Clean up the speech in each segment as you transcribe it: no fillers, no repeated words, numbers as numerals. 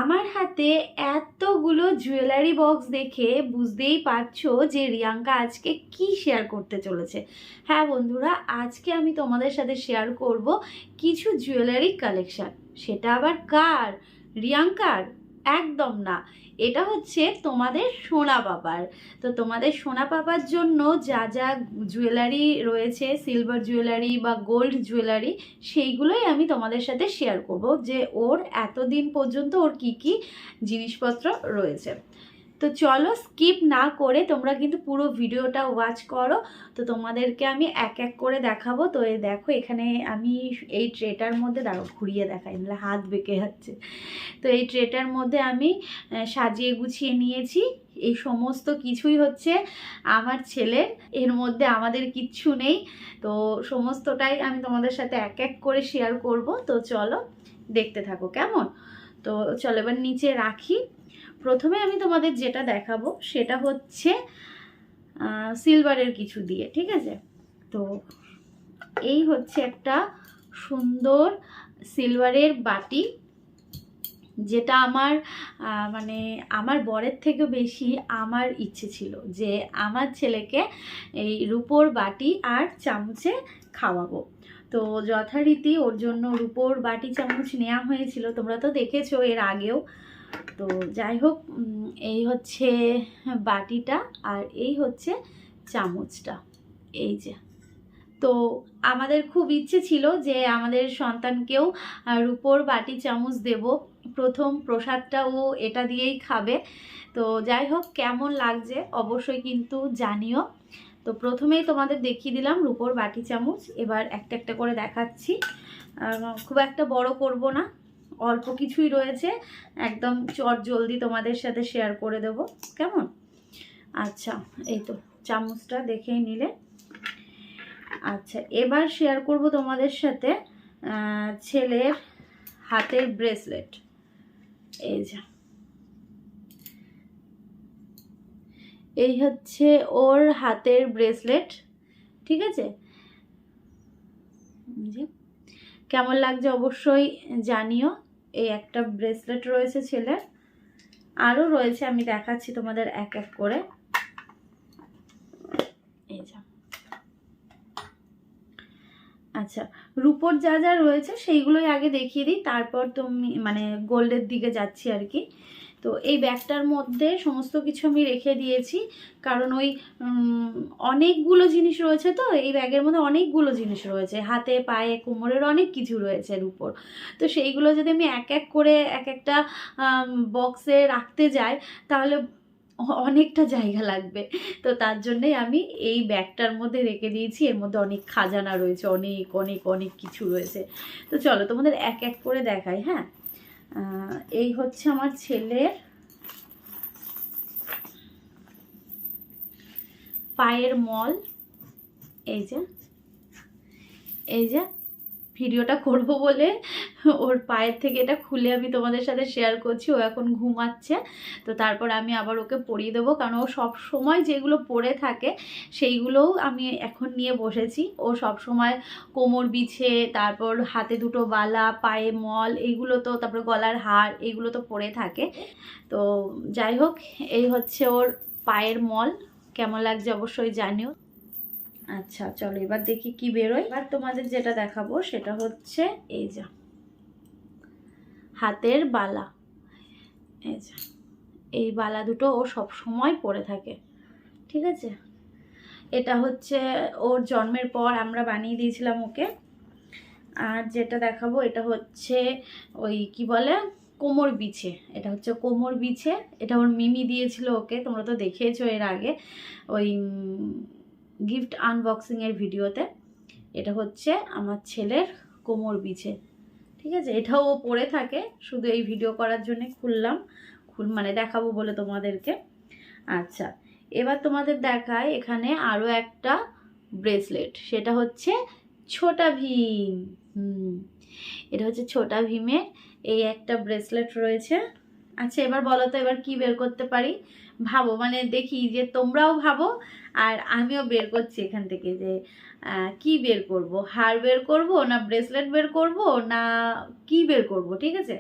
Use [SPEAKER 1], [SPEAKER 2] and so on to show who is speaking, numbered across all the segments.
[SPEAKER 1] আমার হাতে এতগুলো জুয়েলারি বক্স দেখে বুঝতেই পারছো যে রিয়াঙ্কা আজকে কি শেয়ার করতে চলেছে। হ্যাঁ বন্ধুরা, আজকে আমি তোমাদের সাথে শেয়ার করব কিছু জুয়েলারি কালেকশন। সেটা আবার কার? রিয়াঙ্কার? একদম না, এটা হচ্ছে তোমাদের সোনা পাপার। তো তোমাদের সোনা পাপার জন্য যা যা জুয়েলারি রয়েছে, সিলভার জুয়েলারি বা গোল্ড জুয়েলারি, সেইগুলোই আমি তোমাদের সাথে শেয়ার করব যে ওর এতদিন পর্যন্ত ওর কি কি জিনিসপত্র রয়েছে। তো চলো স্কিপ না করে তোমরা কিন্তু পুরো ভিডিওটা ওয়াচ করো। তো তোমাদেরকে আমি এক এক করে দেখাবো। তো এই দেখো, এখানে আমি এই ট্রেটার মধ্যে দাঁড়ো ঘুরিয়ে দেখাই, নাহলে হাত বেঁকে যাচ্ছে। তো এই ট্রেটার মধ্যে আমি সাজিয়ে গুছিয়ে নিয়েছি। এই সমস্ত কিছুই হচ্ছে আমার ছেলের, এর মধ্যে আমাদের কিচ্ছু নেই। তো সমস্তটাই আমি তোমাদের সাথে এক এক করে শেয়ার করব। তো চলো দেখতে থাকো কেমন। তো চলো এবার নিচে রাখি। প্রথমে আমি তোমাদের যেটা দেখাবো সেটা হচ্ছে সিলভারের কিছু দিয়ে, ঠিক আছে? তো এই হচ্ছে একটা সুন্দর সিলভারের বাটি, যেটা আমার মানে আমার বরের থেকে বেশি আমার ইচ্ছে ছিল যে আমার ছেলেকে এই রূপোর বাটি আর চামচে খাওয়াবো। তো যথারীতি ওর জন্য রূপোর বাটি চামচ নেওয়া হয়েছিল, তোমরা তো দেখেছো এর আগেও। তো যাই হোক, এই হচ্ছে বাটিটা আর এই হচ্ছে চামচটা, এই যে। তো আমাদের খুব ইচ্ছে ছিল যে আমাদের সন্তানকেও রূপোর বাটি চামচ দেব, প্রথম প্রসাদটা ও এটা দিয়েই খাবে। তো যাই হোক, কেমন লাগছে অবশ্যই কিন্তু জানিও। তো প্রথমেই তোমাদের দেখিয়ে দিলাম রূপোর বাটি চামচ, এবার একটা একটা করে দেখাচ্ছি। খুব একটা বড় করব না, অল্প কিছুই রয়েছে, একদম চট জলদি তোমাদের সাথে শেয়ার করে দেব কেমন। আচ্ছা, এই তো চামচটা দেখেই নিলে। আচ্ছা, এবার শেয়ার করব তোমাদের সাথে ছেলের হাতের ব্রেসলেট। এই যে, এই হচ্ছে ওর হাতের ব্রেসলেট, ঠিক আছে? কেমন লাগছে অবশ্যই জানিও। এই একটা ব্রেসলেট রয়েছে ছেলের, আরও রয়েছে, আমি দেখাচ্ছি তোমাদের এক এক করে। এই যে, আচ্ছা, রূপোর যা যা রয়েছে সেইগুলোই আগে দেখিয়ে দিই, তারপর তুমি মানে গোল্ডের দিকে যাচ্ছি আর কি। তো এই ব্যাগটার মধ্যে সমস্ত কিছু আমি রেখে দিয়েছি, কারণ ওই অনেকগুলো জিনিস রয়েছে। তো এই ব্যাগের মধ্যে অনেকগুলো জিনিস রয়েছে, হাতে পায়ে কোমরের অনেক কিছু রয়েছে রূপোর। তো সেইগুলো যদি আমি এক এক করে এক একটা বক্সে রাখতে যাই তাহলে অনেকটা জায়গা লাগবে। তো তার জন্যই আমি এই ব্যাগটার মধ্যে রেখে দিয়েছি, এর মধ্যে অনেক খাজানা রয়েছে, অনেক অনেক অনেক কিছু রয়েছে। তো চলো তোমাদের এক এক করে দেখাই। হ্যাঁ, এই হচ্ছে আমার ছেলের পায়ের মল। এই যে, এই যে ভিডিওটা করব বলে ওর পায়ের থেকে এটা খুলে আমি তোমাদের সাথে শেয়ার করছি। ও এখন ঘুমাচ্ছে, তো তারপর আমি আবার ওকে পরিয়ে দেবো, কারণ ও সব সময় যেগুলো পরে থাকে সেইগুলোও আমি এখন নিয়ে বসেছি। ও সব সময় কোমর বিছে, তারপর হাতে দুটো বালা, পায়ে মল, এইগুলো তো, তারপর গলার হার, এইগুলো তো পরে থাকে। তো যাই হোক, এই হচ্ছে ওর পায়ের মল। কেমন লাগছে অবশ্যই জানিও। আচ্ছা চলো এবার দেখি কি বেরোয়। এবার তোমাদের যেটা দেখাবো সেটা হচ্ছে এই যে হাতের বালা। এই যে, এই বালা দুটো ও সব সময় পরে থাকে, ঠিক আছে? এটা হচ্ছে ওর জন্মের পর আমরা বানিয়ে দিয়েছিলাম ওকে। আর যেটা দেখাবো এটা হচ্ছে ওই কি বলে কোমর বিছে। এটা হচ্ছে কোমর বিছে, এটা ওর মিমি দিয়েছিল ওকে, তোমরা তো দেখেছো এর আগে ওই গিফট আনবক্সিংয়ের ভিডিওতে। এটা হচ্ছে আমার ছেলের কোমর বিছে, ঠিক আছে? এটাও ও পরে থাকে, শুধু এই ভিডিও করার জন্য খুললাম, মানে দেখাবো বলে তোমাদেরকে। আচ্ছা, এবার তোমাদের দেখায় এখানে আরও একটা ব্রেসলেট, সেটা হচ্ছে ছোটা ভীম। এটা হচ্ছে ছোটা ভীমের এই একটা ব্রেসলেট রয়েছে। আচ্ছা, এবার বলো তো এবার কি বের করতে পারি, ভাবো, মানে দেখি যে তোমরাও ভাবো আর আমিও বের করছি এখান থেকে যে কি বের করব, হার বের করব না ব্রেসলেট বের করব না কি বের করব, ঠিক আছে?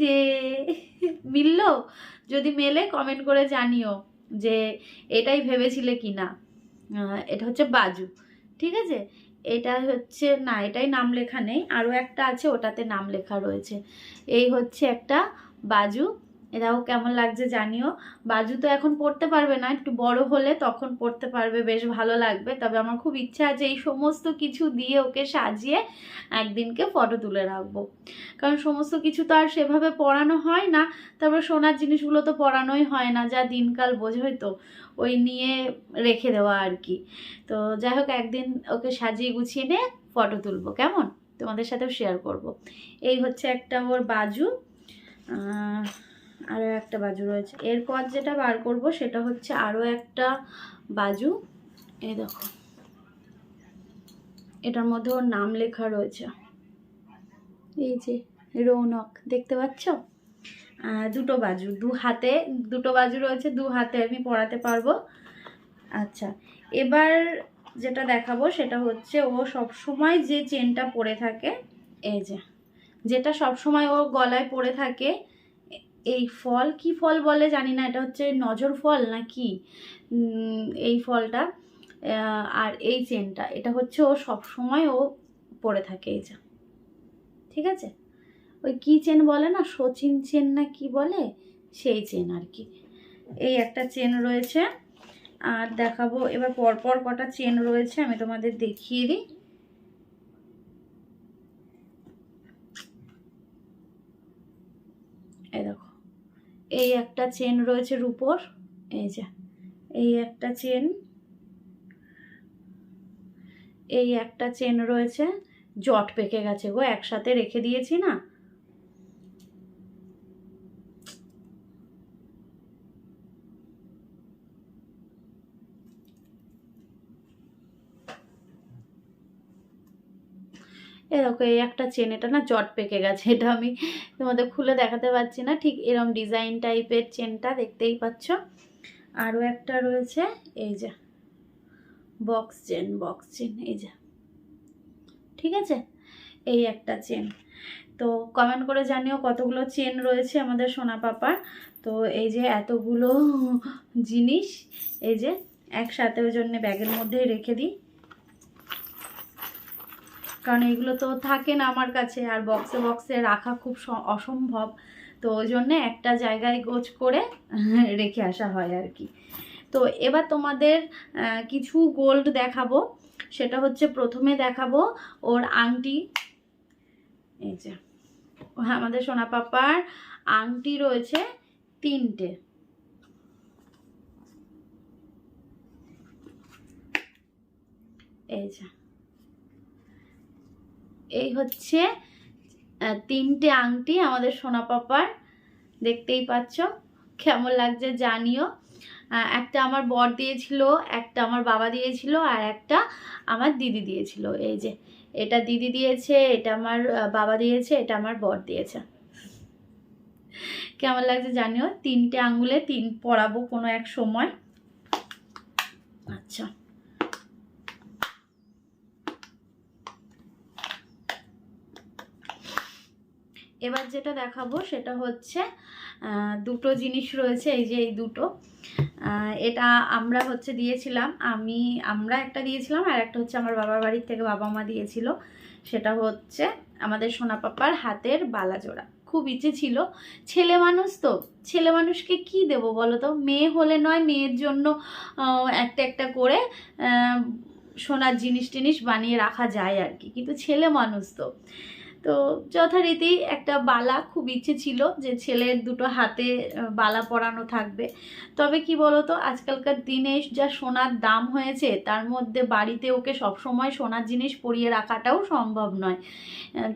[SPEAKER 1] যে মিললো? যদি মেলে কমেন্ট করে জানিও যে এটাই ভেবেছিলে কি না। এটা হচ্ছে বাজু, ঠিক আছে। এটা হচ্ছে না, এটাই নাম লেখা নেই, আরও একটা আছে ওটাতে নাম লেখা রয়েছে। এই হচ্ছে একটা বাজু, এটাও কেমন লাগছে জানিও। বাজু তো এখন পড়তে পারবে না, একটু বড় হলে তখন পড়তে পারবে, বেশ ভালো লাগবে। তবে আমার খুব ইচ্ছা আছে এই সমস্ত কিছু দিয়ে ওকে সাজিয়ে একদিনকে ফটো তুলে রাখবো, কারণ সমস্ত কিছু তো আর সেভাবে পড়ানো হয় না। তারপর সোনার জিনিসগুলো তো পড়ানোই হয় না, যা দিনকাল বোঝোই তো, ওই নিয়ে রেখে দেওয়া আর কি। তো যাই হোক, একদিন ওকে সাজিয়ে গুছিয়ে নিয়ে ফটো তুলবো, কেমন, তোমাদের সাথেও শেয়ার করব। এই হচ্ছে একটা ওর বাজু, আরও একটা বাজু রয়েছে। এরপর যেটা বার করব সেটা হচ্ছে আরও একটা বাজু। এই দেখো, এটার মধ্যে ওর নাম লেখা রয়েছে, এই যে রৌনক, দেখতে পাচ্ছ? দুটো বাজু, দু হাতে দুটো বাজু রয়েছে, দু হাতে আমি পরাতে পারবো। আচ্ছা, এবার যেটা দেখাবো সেটা হচ্ছে ও সব সময় যে চেনটা পরে থাকে, এই যে যেটা সব সময় ও গলায় পরে থাকে, এই ফল, কি ফল বলে জানি না, এটা হচ্ছে নজর ফল না কি, এই ফলটা, আর এই চেনটা, এটা হচ্ছে ও সব সময় ও পরে থাকে, এই যে, ঠিক আছে। ওই কি চেন বলে না, সচিন চেন না কি বলে, সেই চেন আর কি। এই একটা চেন রয়েছে। আর দেখাবো এবার পরপর কটা চেন রয়েছে, আমি তোমাদের দেখিয়ে দিই। এই দেখো, এই একটা চেন রয়েছে রূপোর, এই যে এই একটা চেন, এই একটা চেন রয়েছে, জট পেকে গেছে গো, একসাথে রেখে দিয়েছি না। দেখো, এই একটা চেন, এটা না জট পেকে গেছে, এটা আমি তোমাদের খুলে দেখাতে পারছি না, ঠিক এরকম ডিজাইন টাইপের চেনটা, দেখতেই পাচ্ছ। আরও একটা রয়েছে, এই যে বক্স চেন, বক্স চেন, এই যে, ঠিক আছে। এই একটা চেন। তো কমেন্ট করে জানিও কতগুলো চেন রয়েছে আমাদের সোনা পাপার। তো এই যে এতগুলো জিনিস, এই যে একসাথে, ওই জন্য ব্যাগের মধ্যেই রেখে দিই, কারণ এইগুলো তো থাকে না আমার কাছে, আর বক্সে বক্সে রাখা খুব অসম্ভব। তো ওই জন্যে একটা জায়গায় গোছ করে রেখে আসা হয় আর কি। তো এবার তোমাদের কিছু গোল্ড দেখাবো। সেটা হচ্ছে প্রথমে দেখাবো ওর আংটি, এই যে আমাদের সোনা পাপার আংটি রয়েছে 3টে, এই যে এই হচ্ছে 3টে আংটি আমাদের সোনা পাপার, দেখতেই পাচ্ছ, কেমন লাগছে জানিও। একটা আমার বর দিয়েছিল, একটা আমার বাবা দিয়েছিল, আর একটা আমার দিদি দিয়েছিল। এই যে এটা দিদি দিয়েছে, এটা আমার বাবা দিয়েছে, এটা আমার বর দিয়েছে। কেমন লাগছে জানিও। 3টে আঙ্গুলে 3 পরাবো কোনো এক সময়। আচ্ছা, এবার যেটা দেখাবো সেটা হচ্ছে দুটো জিনিস রয়েছে, এই যে এই দুটো, এটা আমরা হচ্ছে দিয়েছিলাম, আমরা একটা দিয়েছিলাম, আর একটা হচ্ছে আমার বাবার বাড়ির থেকে বাবা মা দিয়েছিল। সেটা হচ্ছে আমাদের সোনা পাপার হাতের বালা জোড়া। খুব ইচ্ছে ছিল, ছেলে মানুষ তো, ছেলে মানুষকে কি দেব বলো তো, মেয়ে হলে নয় মেয়ের জন্য একটা একটা করে সোনার জিনিস টিনিস বানিয়ে রাখা যায় আর কি, কিন্তু ছেলে মানুষ তো, তো যথারীতি একটা বালা খুব ইচ্ছে ছিল যে ছেলের দুটো হাতে বালা পরানো থাকবে। তবে কি বলতো, আজকালকার দিনে যা সোনার দাম হয়েছে, তার মধ্যে বাড়িতে ওকে সবসময় সোনার জিনিস পরিয়ে রাখাটাও সম্ভব নয়।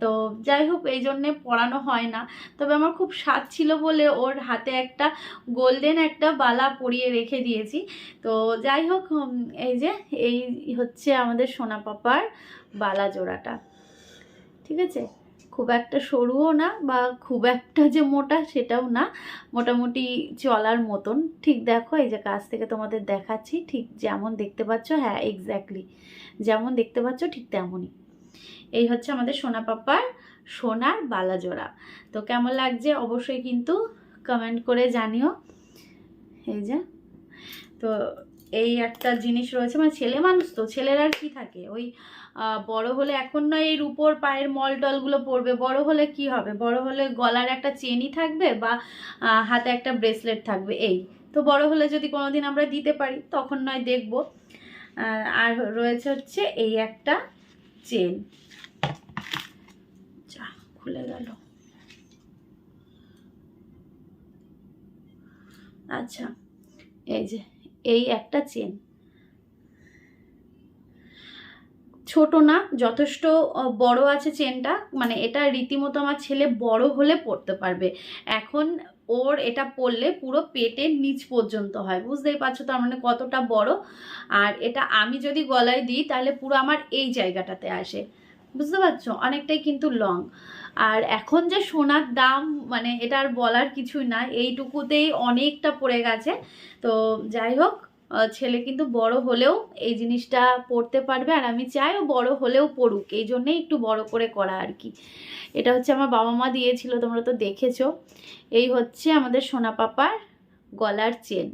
[SPEAKER 1] তো যাই হোক, এই জন্যে পরানো হয় না। তবে আমার খুব স্বাদ ছিল বলে ওর হাতে একটা গোল্ডেন একটা বালা পরিয়ে রেখে দিয়েছি। তো যাই হোক, এই যে এই হচ্ছে আমাদের সোনা পাপার বালা জোড়াটা, ঠিক আছে। খুব একটা সরুও না বা খুব একটা যে মোটা সেটাও না, মোটামুটি চলার মতন। ঠিক দেখো, এই যে কাছ থেকে তোমাদের দেখাচ্ছি, ঠিক যেমন দেখতে পাচ্ছ, হ্যাঁ এক্স্যাক্টলি যেমন দেখতে পাচ্ছ ঠিক তেমনই। এই হচ্ছে আমাদের সোনা পাপার সোনার বালা জোড়া। তো কেমন লাগছে অবশ্যই কিন্তু কমেন্ট করে জানিও। এই যে, তো এই একটা জিনিস রয়েছে, মানে ছেলে মানুষ তো, ছেলের আর কি থাকে, ওই বড় হলে এখন নয় এই রূপোর পায়ের মল টলগুলো পরবে, বড় হলে কি হবে, বড় হলে গলার একটা চেনই থাকবে বা হাতে একটা ব্রেসলেট থাকবে। এই তো বড় হলে যদি কোনোদিন আমরা দিতে পারি তখন নয় দেখব। আর রয়েছে হচ্ছে এই একটা চেন, যা খুলে গেল। আচ্ছা, এই যে এই একটা চেন, ছোট না, যথেষ্ট বড় আছে চেনটা, মানে এটা রীতিমতো আমার ছেলে বড় হলে পরতে পারবে। এখন ওর এটা পরলে পুরো পেটের নিচ পর্যন্ত হয়, বুঝতেই পারছো তার মানে কতটা বড়। আর এটা আমি যদি গলায় দিই তাহলে পুরো আমার এই জায়গাটাতে আসে, বুঝতে পারছো, অনেকটাই কিন্তু লং। আর এখন যে সোনার দাম, মানে এটা আর বলার কিছুই না, এইটুকুতেই অনেকটা পড়ে গেছে। তো যাই হোক, ছেলে কিন্তু বড় হলেও এই জিনিসটা পরতে পারবে, আর আমি চাই ও বড় হলেও পড়ুক, এই জন্যেই একটু বড় করে করা আর কি। এটা হচ্ছে আমার বাবা মা দিয়েছিল, তোমরা তো দেখেছো। এই হচ্ছে আমাদের সোনা পাপার গলার চেন।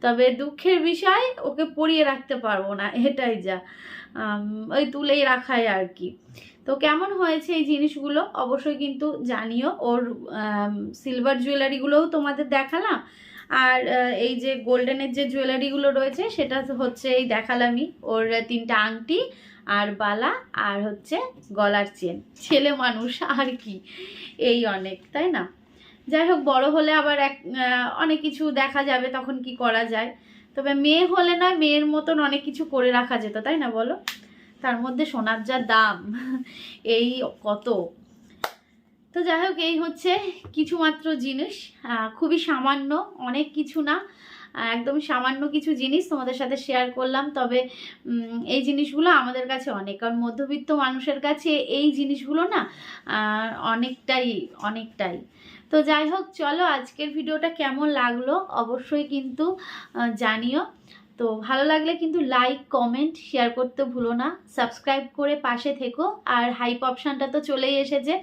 [SPEAKER 1] তবে দুঃখের বিষয়, ওকে পরিয়ে রাখতে পারবো না, এটাই যা, ওই তুলেই রাখায় আর কি। তো কেমন হয়েছে এই জিনিসগুলো অবশ্যই কিন্তু জানিও। ওর সিলভার জুয়েলারিগুলোও তোমাদের দেখালাম, আর এই যে গোল্ডেনের যে জুয়েলারিগুলো রয়েছে সেটা হচ্ছে এই দেখালামই, ওর 3টা আংটি আর বালা আর হচ্ছে গলার চেন। ছেলে মানুষ আর কি, এই অনেক, তাই না? যাই হোক, বড় হলে আবার অনেক কিছু দেখা যাবে, তখন কি করা যায়। তবে মেয়ে হলে নয়, মেয়ের মতন অনেক কিছু করে রাখা যেত, তাই না বলো? তার মধ্যে সোনার যা দাম, এই কত। তো যাই হোক, এই হচ্ছে কিছু মাত্র জিনিস, খুবই সামান্য, অনেক কিছু না, একদম সামান্য কিছু জিনিস তোমাদের সাথে শেয়ার করলাম। তবে এই জিনিসগুলো আমাদের কাছে অনেক, কারণ মধ্যবিত্ত মানুষের কাছে এই জিনিসগুলো না অনেকটাই অনেকটাই। তো যাই হোক, চলো আজকের ভিডিওটা কেমন লাগলো অবশ্যই কিন্তু জানিও। তো ভালো লাগলে কিন্তু লাইক কমেন্ট শেয়ার করতে ভুলো না, সাবস্ক্রাইব করে পাশে থেকো। আর হাইপ অপশানটা তো চলেই এসেছে,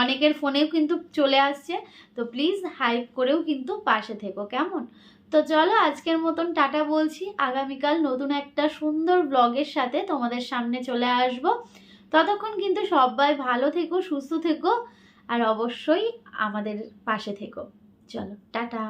[SPEAKER 1] অনেকের ফোনেও কিন্তু চলে আসছে, তো প্লিজ হাইপ করেও কিন্তু পাশে থেকো, কেমন? তো চলো আজকের মতন টাটা বলছি, আগামীকাল নতুন একটা সুন্দর ব্লগের সাথে তোমাদের সামনে চলে আসব। ততক্ষণ কিন্তু সবাই ভালো থেকো, সুস্থ থেকো, আর অবশ্যই আমাদের পাশে থেকো। চলো টাটা।